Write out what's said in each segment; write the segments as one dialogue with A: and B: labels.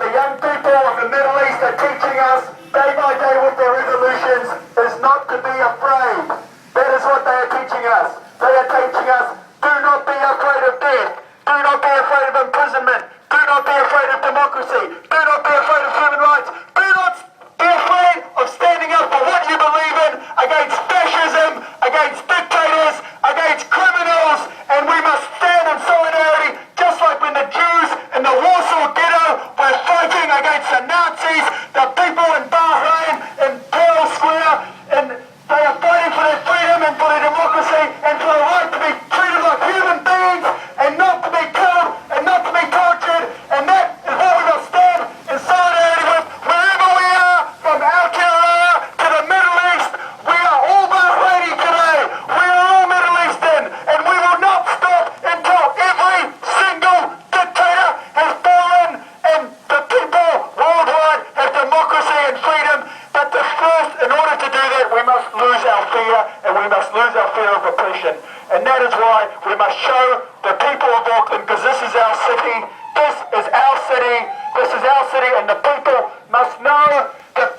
A: what the young people of the Middle East are teaching us day by day with their revolutions is not to be afraid. That is what they are teaching us. They are teaching us, do not be afraid of death. Do not be afraid of imprisonment. Do not be afraid of democracy. Do not be afraid of human rights. Do not be afraid of standing up for what you believe in against fascism, against dictators, against criminals, and we must stand in solidarity just like when the Jews in the Warsaw Ghetto were fighting against the Nazis, the people in Bahrain, in Pearl Square, and they are fighting for their freedom and for their democracy and for the right to be treated like human beings and not to be killed and not to be tortured, and that is what we must stand in solidarity with wherever we are, from Al-Qaeda to the Middle East. We are all Bahraini today. We are all Middle Eastern, and we will not stop until every single dictator has fallen and the people worldwide have democracy and freedom. But first, in order to do that, we must lose our fear, and we must lose our fear of oppression. And that is why we must show the people of Auckland, because this is our city, this is our city, this is our city, and the people must know that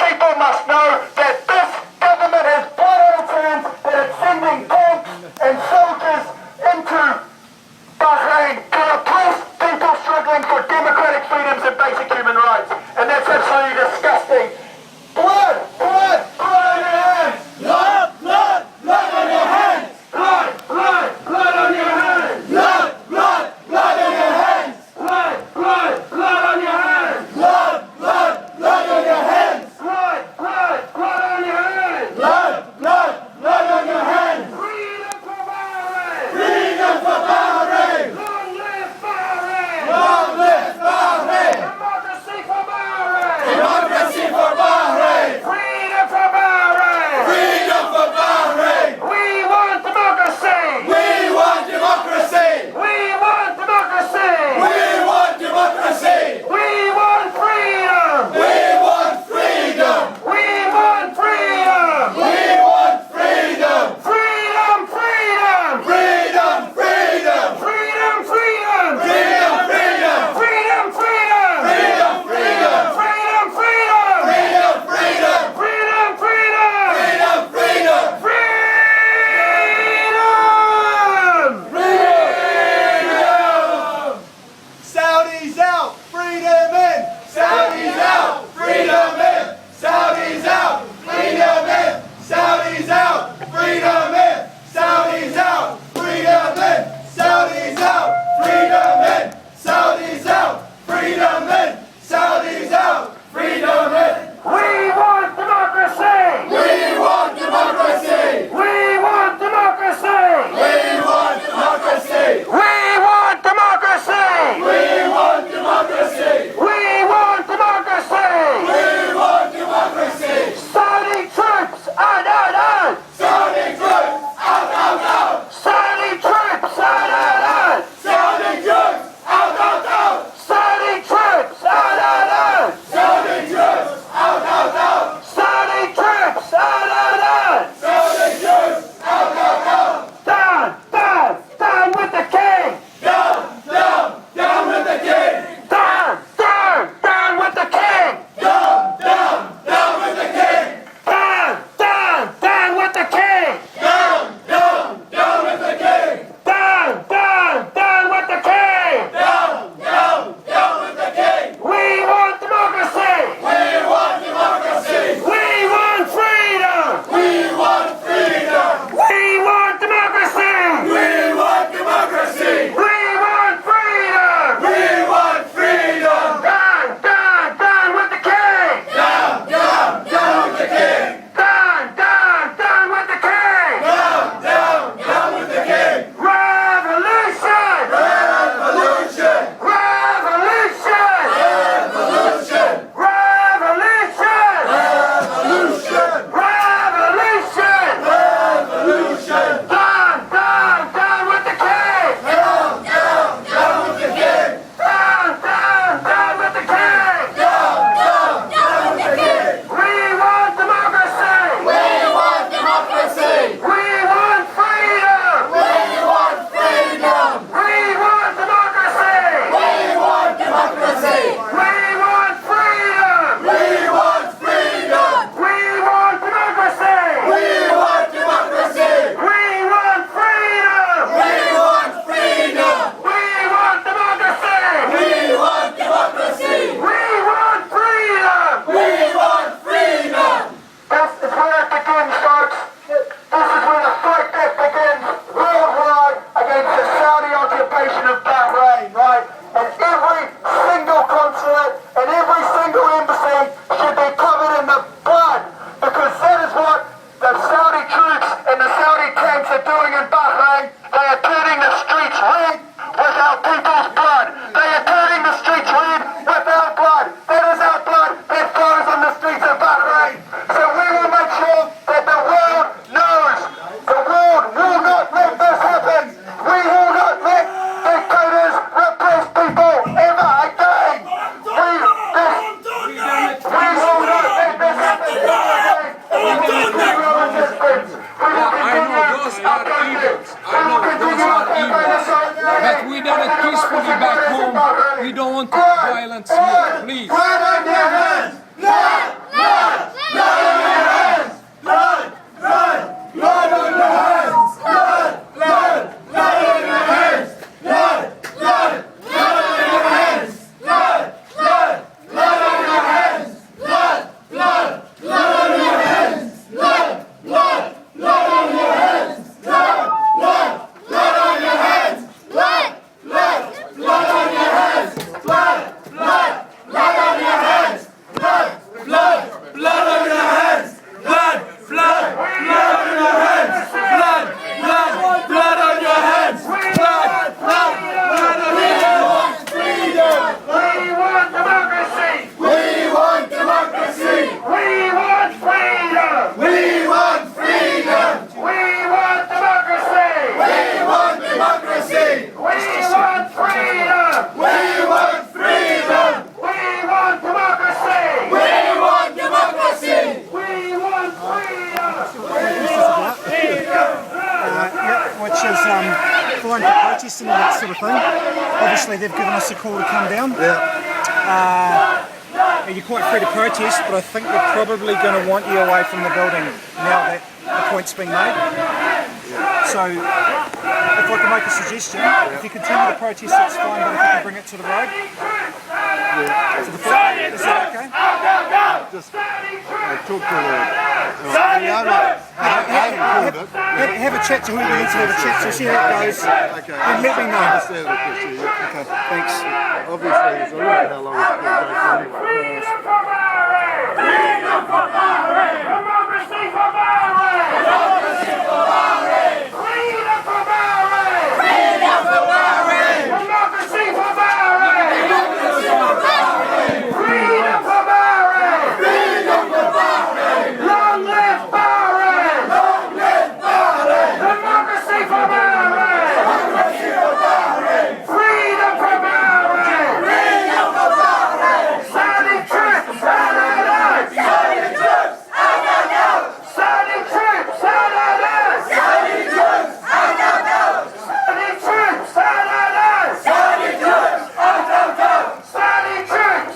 A: this government has blood on its hands, that it's sending tanks and soldiers into Bahrain to oppress people struggling for democratic freedoms and basic human rights. And that's absolutely disgusting. Blood, blood, blood on your hands!
B: Blood, blood, blood on your hands!
A: Blood, blood, blood on your hands!
B: Blood, blood, blood on your hands!
A: Blood, blood, blood on your hands!
B: Blood, blood, blood on your hands!
A: Blood, blood, blood on your
C: violence here, please.
A: Blood on your hands! Blood! Blood! Blood on your hands! Blood! Blood! Blood on your hands! Blood! Blood! Blood on your hands! Blood! Blood! Blood on your hands! Blood! Blood! Blood on your hands! Blood! Blood! Blood on your hands! Blood! Blood! Blood on your hands! Blood! Blood! Blood on your hands! Blood! Blood! Blood on your hands! Blood! Blood! Blood on your hands! Blood! Blood!
B: Blood on your hands! Blood! Blood! Blood on your hands! Blood! Blood! Blood on your hands! Blood! Blood! Blood on your hands!
A: Freedom! We want democracy! We want democracy! We want freedom! We want freedom! We want democracy! We want democracy! We want freedom! We want freedom! We want democracy! We want democracy! We want freedom!
D: Which is flying for protesting and that sort of thing. Obviously they've given us a call to come down. You're quite free to protest, but I think they're probably going to want you away from the building now that the point's been made. So if I can make a suggestion, if you continue to protest that's fine, but if you can bring it to the road. To the front, is that okay?
E: Just talk to
D: Have a chat to who we need to have a chat to, see how it goes, and let me know. Okay, thanks.
E: Obviously, there's a limit how long it's going to go for anyway.
A: Freedom for Bahrain! Democracy for Bahrain! Democracy for Bahrain! Freedom for Bahrain! Freedom for Bahrain! Democracy for Bahrain! Democracy for Bahrain! Freedom for Bahrain! Freedom for Bahrain! Long live Bahrain! Long live Bahrain! Democracy for Bahrain! Democracy for Bahrain! Freedom for Bahrain! Freedom for Bahrain! Saudi troops, Saudi troops! Saudi troops, Saudi troops, Saudi troops! Saudi troops, Saudi troops!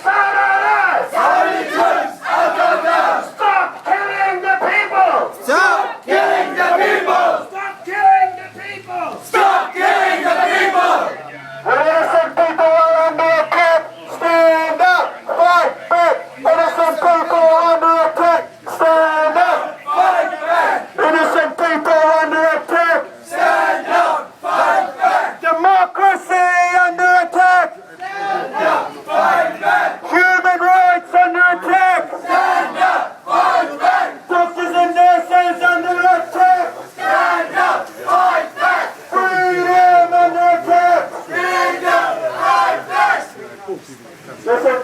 A: Saudi troops, Saudi troops! Stop killing the people! Stop killing the people! Stop killing the people! Stop killing the people! When innocent people are under attack, stand up, fight back! Innocent people are under attack, stand up, fight back! Innocent people under attack, stand up, fight back! Democracy under attack, stand up, fight back! Human rights under attack, stand up, fight back! Doctors and nurses under attack, stand up, fight back! Freedom under attack, stand up, fight back! Listen,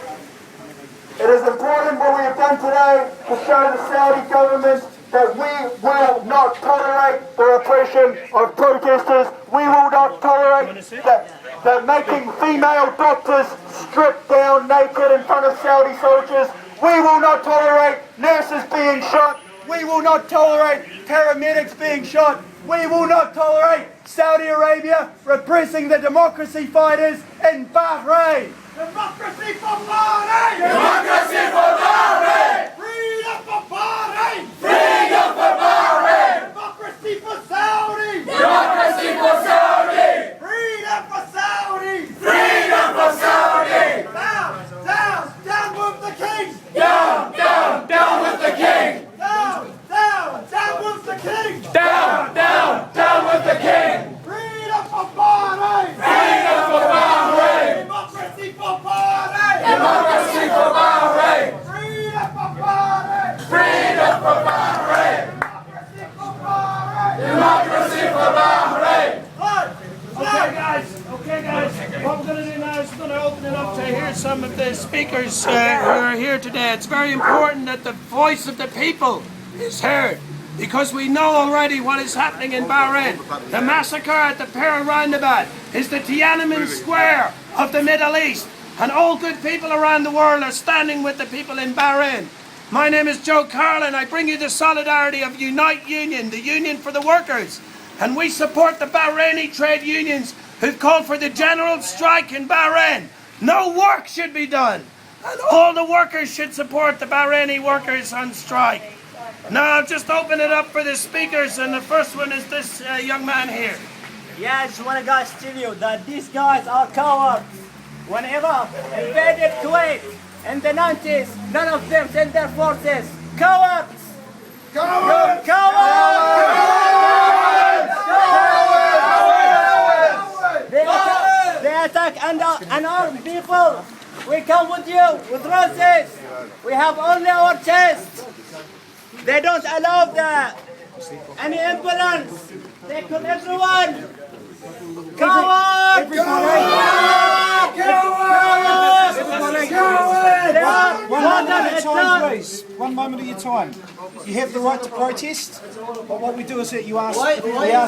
A: it is important what we have done today to show the Saudi government that we will not tolerate the repression of protesters. We will not tolerate that making female doctors strip down naked in front of Saudi soldiers. We will not tolerate nurses being shot. We will not tolerate paramedics being shot. We will not tolerate Saudi Arabia repressing the democracy fighters in Bahrain. Democracy for Bahrain! Democracy for Bahrain! Freedom for Bahrain! Freedom for Bahrain! Democracy for Saudi! Democracy for Saudi! Freedom for Saudi! Freedom for Saudi! Down, down, down with the king! Down, down, down with the king! Down, down, down with the king! Down, down, down with the king! Freedom for Bahrain! Freedom for Bahrain! Democracy for Bahrain! Democracy for Bahrain! Freedom for Bahrain! Freedom for Bahrain! Democracy for Bahrain! Democracy for Bahrain!
F: Okay guys, what we're going to do now is we're going to open it up to hear some of the speakers who are here today. It's very important that the voice of the people is heard, because we know already what is happening in Bahrain. The massacre at the Pearl Roundabout is the Tiananmen Square of the Middle East, and all good people around the world are standing with the people in Bahrain. My name is Joe Carlin. I bring you the solidarity of Unite Union, the union for the workers, and we support the Bahraini trade unions who've called for the general strike in Bahrain. No work should be done. And all the workers should support the Bahraini workers on strike. Now I'll just open it up for the speakers, and the first one is this young man here.
C: Yeah, I just want to guys tell you that these guys are cowards. Whenever invaded Kuwait in the 90s, none of them sent their forces. Cowards! Cowards! Cowards! They attack unarmed people. We come with you with roses. We have only our chest. They don't allow that. Any ambulance. They kill everyone. Cowards!
D: One moment at a time. You have the right to protest, but what we do is that we ask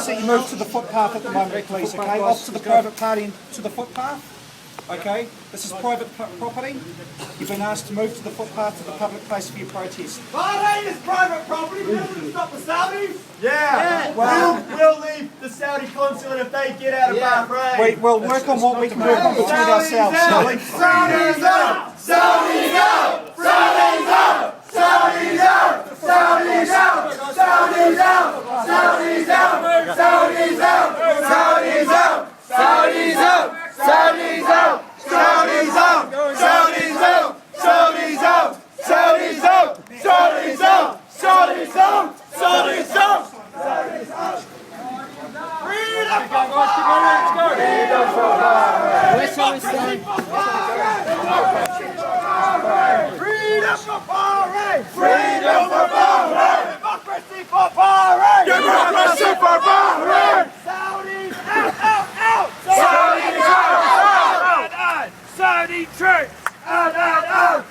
D: that you move to the footpath at the moment, please, okay? Off to the private party and to the footpath, okay? This is private property. You've been asked to move to the footpath to the public place for your protest.
B: Bahrain is private property. We're going to stop the Saudis.
C: Yeah.
B: We'll leave the Saudi Consulate if they get out of Bahrain.
D: We'll work on what we can work on between ourselves.
B: Saudis out! Saudis out! Saudis out! Saudis out! Saudis out! Saudis out! Saudis out! Saudis out! Saudis out! Saudis out! Saudis out! Saudis out! Saudis out! Saudis out! Saudis out! Saudis out! Saudis out! Saudis out! Freedom for Bahrain! Freedom for Bahrain! Freedom for Bahrain! Freedom for Bahrain! Democracy for Bahrain! Democracy for Bahrain! Saudis out! Out! Out! Saudis out!
F: Saudi church! Out! Out! Out!